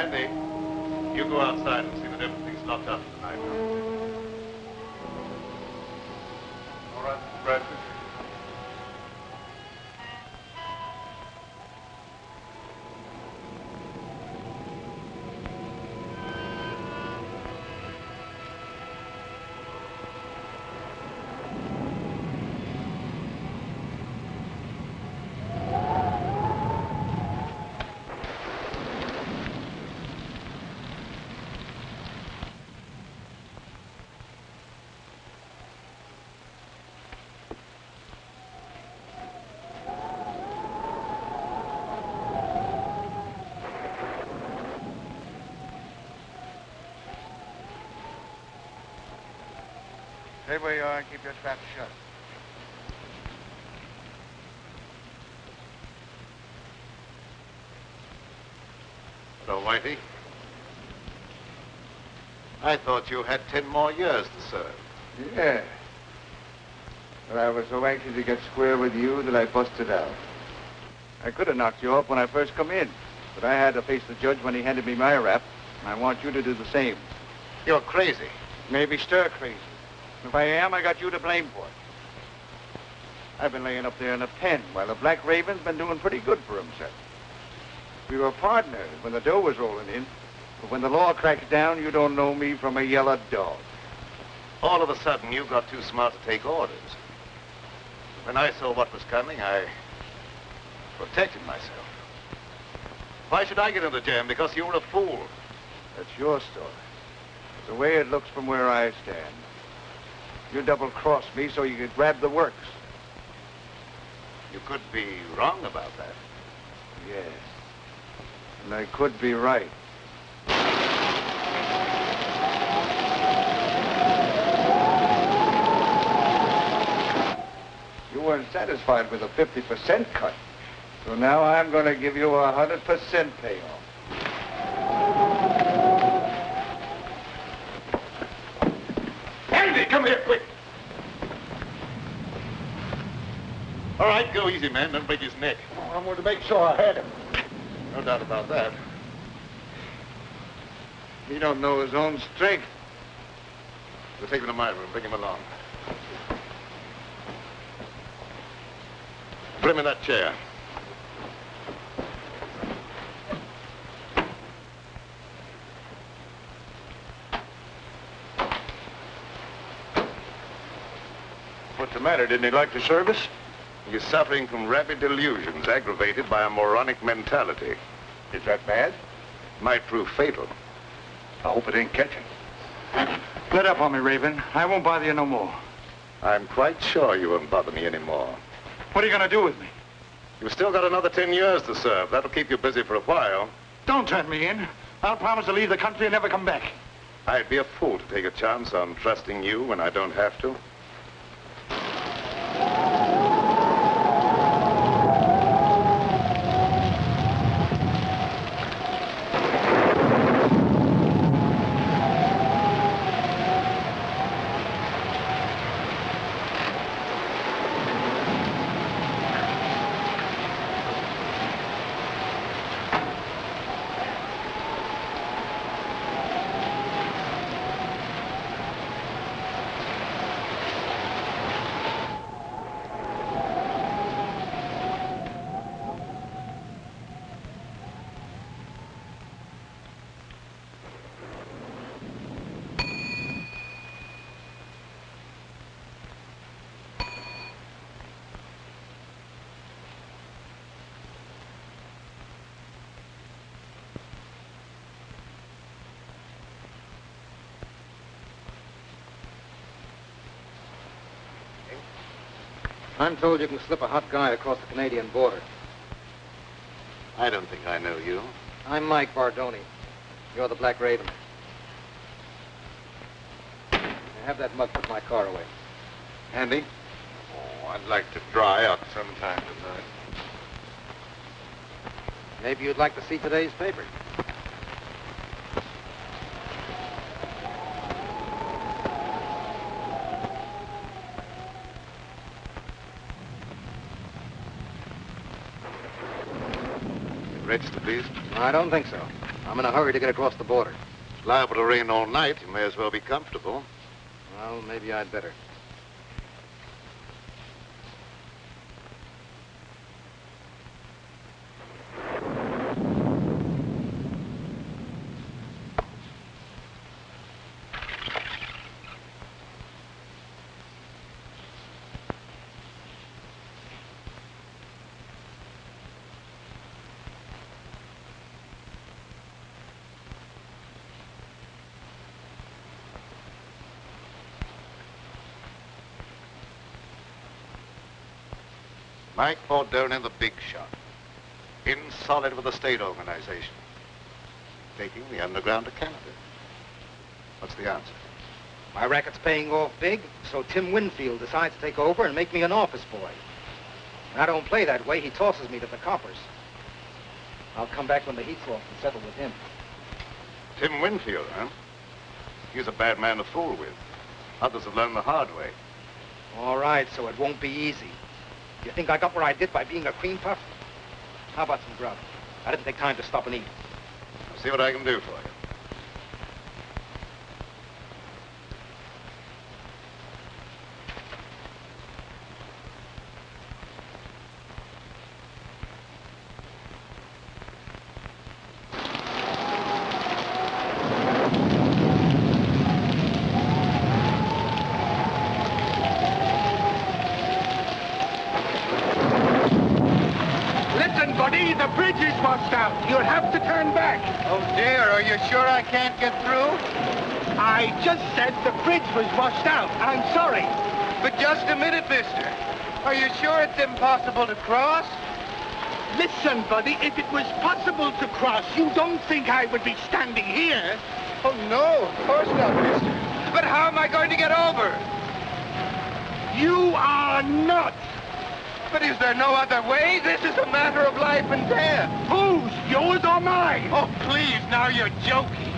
Andy, you go outside and see that everything's locked up tonight. All right, Mr. Bradford. Stay where you are and keep your trap shut. Hello, Whitey. I thought you had 10 more years to serve. Yeah. But I was so anxious to get square with you that I busted out. I could have knocked you off when I first come in, but I had to face the judge when he handed me my rap, and I want you to do the same. You're crazy. Maybe stir crazy. If I am, I got you to blame for it. I've been laying up there in a pen while the Black Raven's been doing pretty good for himself. We were partners when the dough was rolling in, but when the law cracks down, you don't know me from a yellow dog. All of a sudden, you got too smart to take orders. When I saw what was coming, I protected myself. Why should I get into jam? Because you were a fool. That's your story. It's the way it looks from where I stand. You double-crossed me so you could grab the works. You could be wrong about that. Yes. And I could be right. You weren't satisfied with a 50% cut. So now I'm going to give you a 100% payoff. Andy, come here, quick. All right, go easy, man. Don't break his neck. I wanted to make sure I had him. No doubt about that. He don't know his own strength. We'll take him to my room. Bring him along. Put him in that chair. What's the matter? Didn't he like the service? He's suffering from rapid delusions aggravated by a moronic mentality. Is that bad? Might prove fatal. I hope it ain't catching. Let up on me, Raven. I won't bother you no more. I'm quite sure you won't bother me anymore. What are you going to do with me? You've still got another 10 years to serve. That'll keep you busy for a while. Don't turn me in. I'll promise to leave the country and never come back. I'd be a fool to take a chance on trusting you when I don't have to. I'm told you can slip a hot guy across the Canadian border. I don't think I know you. I'm Mike Bardoni. You're the Black Raven. Now have that mug put my car away. Andy? Oh, I'd like to dry up sometime tonight. Maybe you'd like to see today's paper. Rich the beast? No, I don't think so. I'm in a hurry to get across the border. It's liable to rain all night. You may as well be comfortable. Well, maybe I'd better. Mike Bardoni, the big shot. In solid with the state organization. Taking the underground to Canada. What's the answer? My racket's paying off big, so Tim Winfield decides to take over and make me an office boy. When I don't play that way, he tosses me to the coppers. I'll come back when the heat's off and settle with him. Tim Winfield, huh? He's a bad man to fool with. Others have learned the hard way. All right, so it won't be easy. You think I got where I did by being a cream puff? How about some grub? I didn't take time to stop and eat. I'll see what I can do for you. The bridge is washed out. You'll have to turn back. Oh, dear. Are you sure I can't get through? I just said the bridge was washed out. I'm sorry. But just a minute, mister. Are you sure it's impossible to cross? Listen, buddy, if it was possible to cross, you don't think I would be standing here? Oh, no, of course not, mister. But how am I going to get over? You are not. But is there no other way? This is a matter of life and death. Whose? Yours or mine? Oh, please, now you're joking.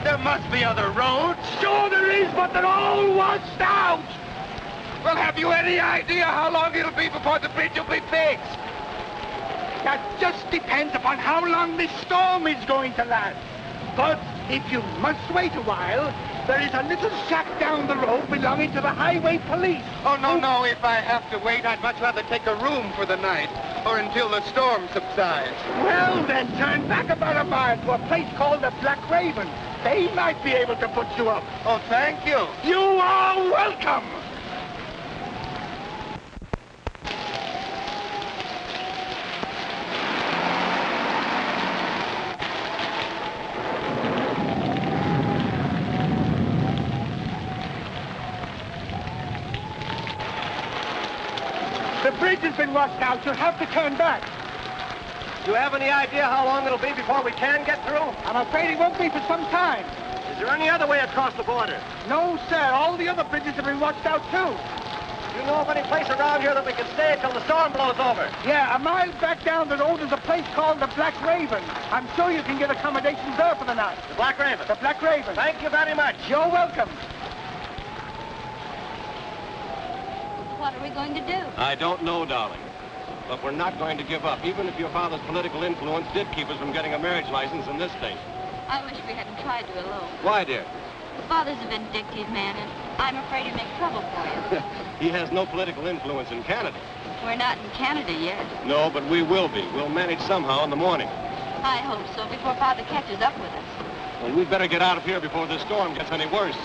There must be other roads. Sure there is, but they're all washed out. Well, have you any idea how long it'll be before the bridge will be fixed? That just depends upon how long this storm is going to last. But if you must wait a while, there is a little shack down the road belonging to the highway police. Oh, no. If I have to wait, I'd much rather take a room for the night, or until the storm subsides. Well, then turn back about a mile to a place called the Black Raven. They might be able to put you up. Oh, thank you. You are welcome. The bridge has been washed out. You'll have to turn back. Do you have any idea how long it'll be before we can get through? I'm afraid it won't be for some time. Is there any other way across the border? No, sir. All the other bridges have been washed out, too. Do you know of any place around here that we can stay until the storm blows over? Yeah, a mile back down the road is a place called the Black Raven. I'm sure you can get accommodations there for the night. The Black Raven? The Black Raven. Thank you very much. You're welcome. What are we going to do? I don't know, darling. But we're not going to give up, even if your father's political influence did keep us from getting a marriage license in this state. I wish we hadn't tried to elope. Why, dear? Father's a vindictive man, and I'm afraid he'd make trouble for you. He has no political influence in Canada. We're not in Canada yet. No, but we will be. We'll manage somehow in the morning. I hope so, before Father catches up with us. Well, we'd better get out of here before this storm gets any worse.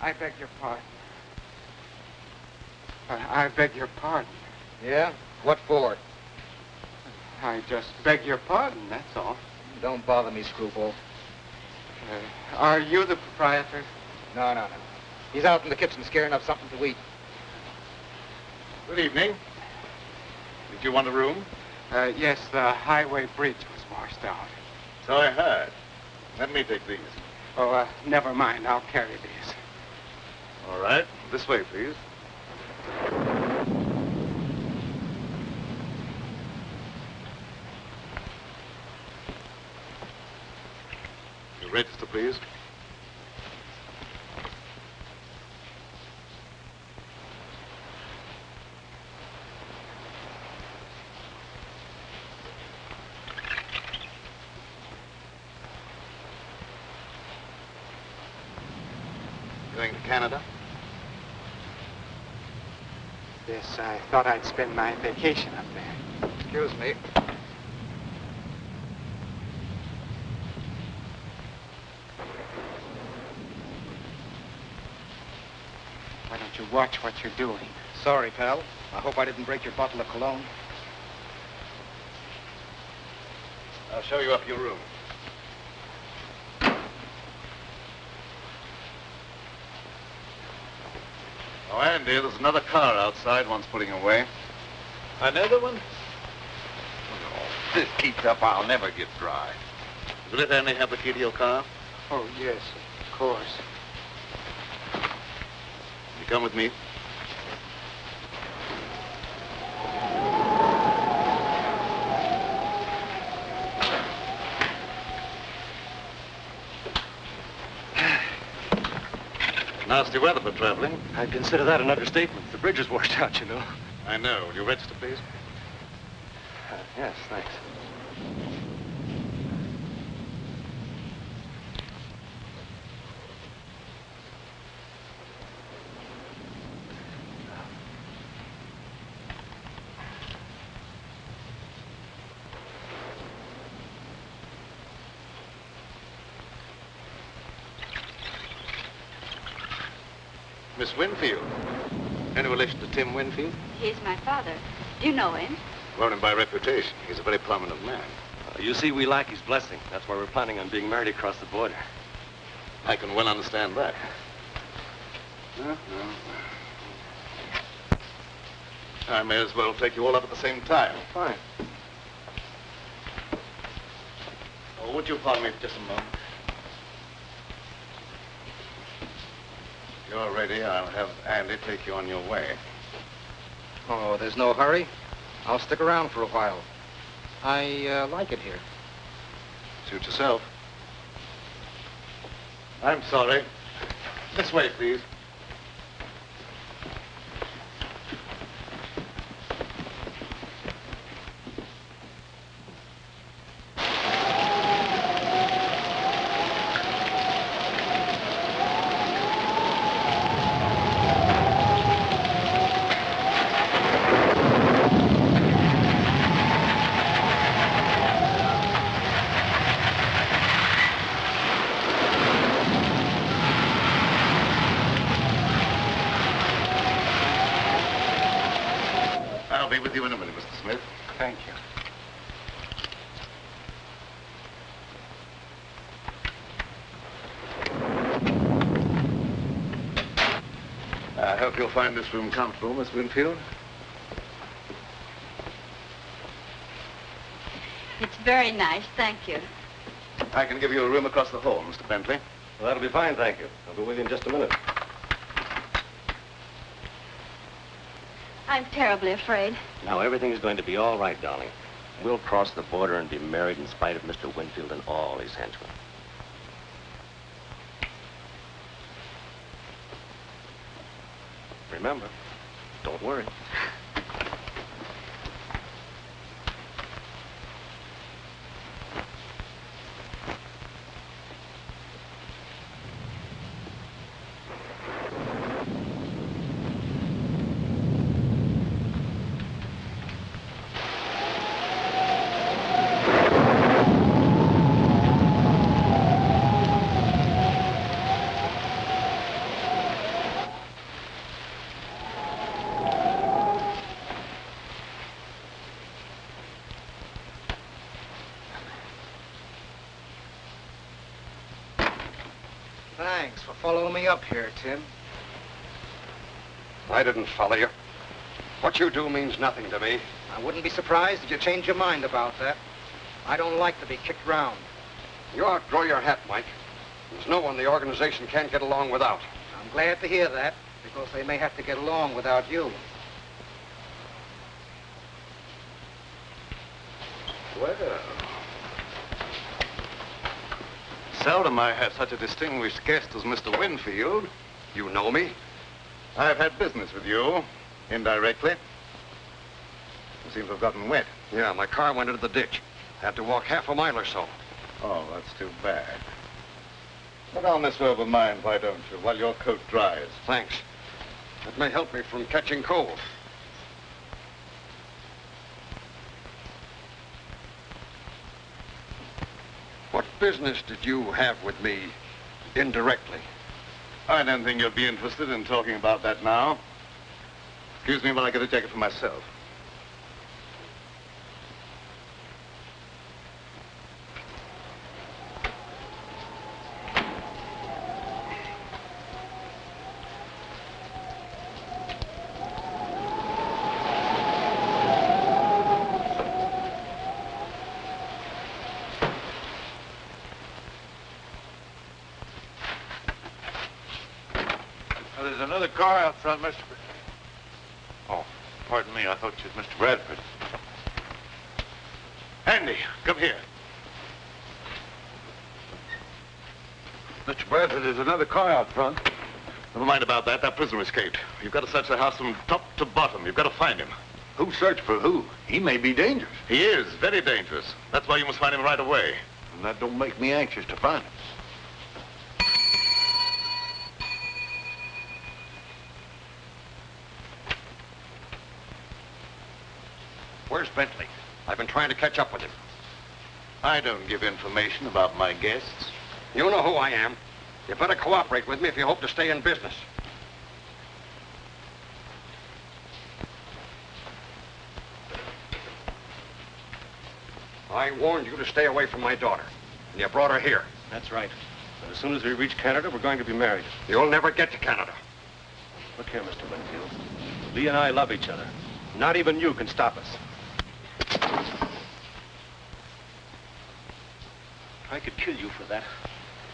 I beg your pardon. I beg your pardon. Yeah? What for? I just beg your pardon, that's all. Don't bother me, screwball. Are you the proprietor? No. He's out in the kitchen scaring up something to eat. Good evening. Did you want a room? Yes, the highway bridge was washed out. So I heard. Let me take these. Oh, never mind. I'll carry these. All right. This way, please. Your register, please. Going to Canada? Yes, I thought I'd spend my vacation up there. Excuse me. Why don't you watch what you're doing? Sorry, pal. I hope I didn't break your bottle of cologne. I'll show you up your room. Oh, Andy, there's another car outside. One's putting away. Another one? Oh, if this keeps up, I'll never get dry. Will it only have the key to your car? Oh, yes, of course. You come with me. Nasty weather for traveling. I'd consider that an understatement. The bridge is washed out, you know. I know. Will you register, please? Yes, thanks. Miss Winfield. Any relation to Tim Winfield? He's my father. Do you know him? Well, him by reputation. He's a very prominent man. You see, we lack his blessing. That's why we're planning on being married across the border. I can well understand that. I may as well take you all up at the same time. Fine. Oh, would you pardon me for just a moment? If you're ready, I'll have Andy take you on your way. Oh, there's no hurry. I'll stick around for a while. I like it here. Suit yourself. I'm sorry. This way, please. I'll be with you in a minute, Mr. Smith. Thank you. I hope you'll find this room comfortable, Miss Winfield. It's very nice, thank you. I can give you a room across the hall, Mr. Bentley. Well, that'll be fine, thank you. I'll be with you in just a minute. I'm terribly afraid. Now, everything's going to be all right, darling. We'll cross the border and be married in spite of Mr. Winfield and all his henchmen. Remember, don't worry. Thanks for following me up here, Tim. I didn't follow you. What you do means nothing to me. I wouldn't be surprised if you change your mind about that. I don't like to be kicked round. You outgrow your hat, Mike. There's no one the organization can't get along without. I'm glad to hear that, because they may have to get along without you. Well, seldom I have such a distinguished guest as Mr. Winfield. You know me? I've had business with you, indirectly. You seem to have gotten wet. Yeah, my car went into the ditch. Had to walk half a mile or so. Oh, that's too bad. Put on this robe of mine, why don't you, while your coat dries? Thanks. It may help me from catching cold. What business did you have with me indirectly? I don't think you'll be interested in talking about that now. Excuse me while I get a jacket for myself. There's another car out front, Mr. Oh, pardon me. I thought you was Mr. Bradford. Andy, come here. Mr. Bradford, there's another car out front. Never mind about that. That prisoner escaped. You've got to search the house from top to bottom. You've got to find him. Who searched for who? He may be dangerous. He is very dangerous. That's why you must find him right away. And that don't make me anxious to find him. Where's Bentley? I've been trying to catch up with him. I don't give information about my guests. You know who I am. You better cooperate with me if you hope to stay in business. I warned you to stay away from my daughter, and you brought her here. That's right. And as soon as we reach Canada, we're going to be married. You'll never get to Canada. Look here, Mr. Winfield. Lee and I love each other. Not even you can stop us. I could kill you for that.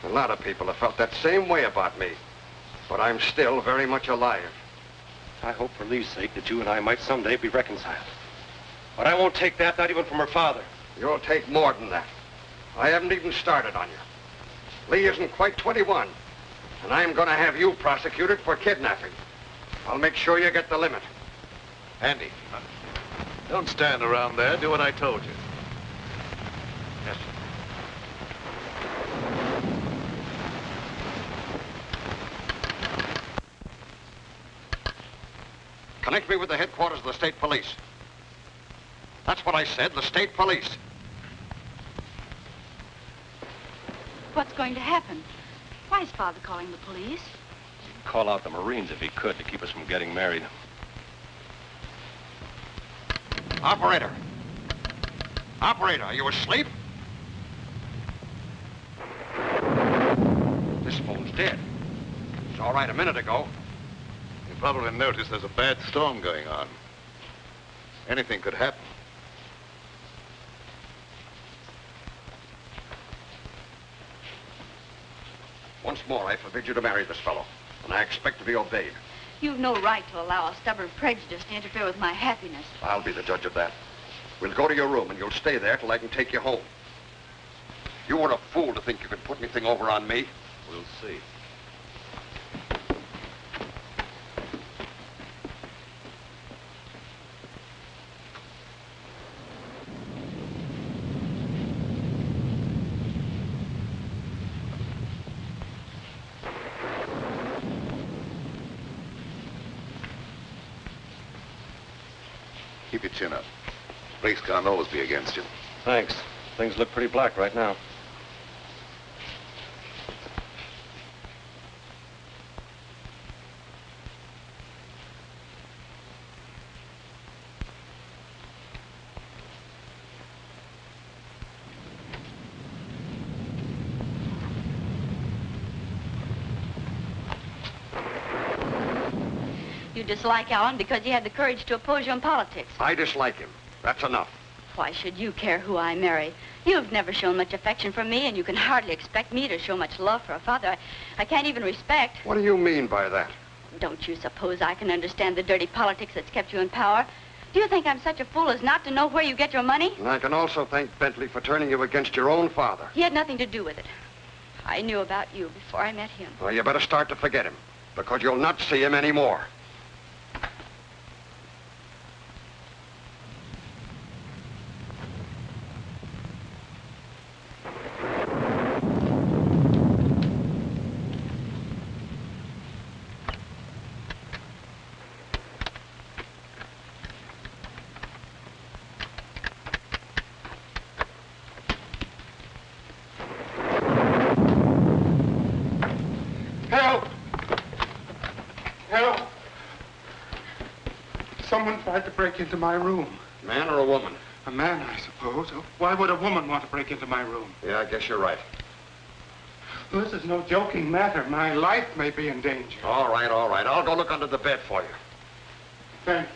A lot of people have felt that same way about me. But I'm still very much alive. I hope for Lee's sake that you and I might someday be reconciled. But I won't take that, not even from her father. You'll take more than that. I haven't even started on you. Lee isn't quite 21. And I'm going to have you prosecuted for kidnapping. I'll make sure you get the limit. Andy, don't stand around there. Do what I told you. Yes. Connect me with the headquarters of the state police. That's what I said, the state police. What's going to happen? Why is Father calling the police? He'd call out the Marines if he could to keep us from getting married. Operator. Operator, are you asleep? This phone's dead. It's all right a minute ago. You probably noticed there's a bad storm going on. Anything could happen. Once more, I forbid you to marry this fellow, and I expect to be obeyed. You've no right to allow a stubborn prejudice to interfere with my happiness. I'll be the judge of that. We'll go to your room, and you'll stay there till I can take you home. You weren't a fool to think you could put anything over on me. We'll see. Keep your chin up. Race can't always be against you. Thanks. Things look pretty black right now. You dislike Alan because he had the courage to oppose you in politics. I dislike him. That's enough. Why should you care who I marry? You've never shown much affection for me, and you can hardly expect me to show much love for a father I can't even respect. What do you mean by that? Don't you suppose I can understand the dirty politics that's kept you in power? Do you think I'm such a fool as not to know where you get your money? And I can also thank Bentley for turning you against your own father. He had nothing to do with it. I knew about you before I met him. Well, you better start to forget him, because you'll not see him anymore. Someone tried to break into my room. Man or a woman? A man, I suppose. Why would a woman want to break into my room? Yeah, I guess you're right. This is no joking matter. My life may be in danger. All right, all right. I'll go look under the bed for you. Thank you.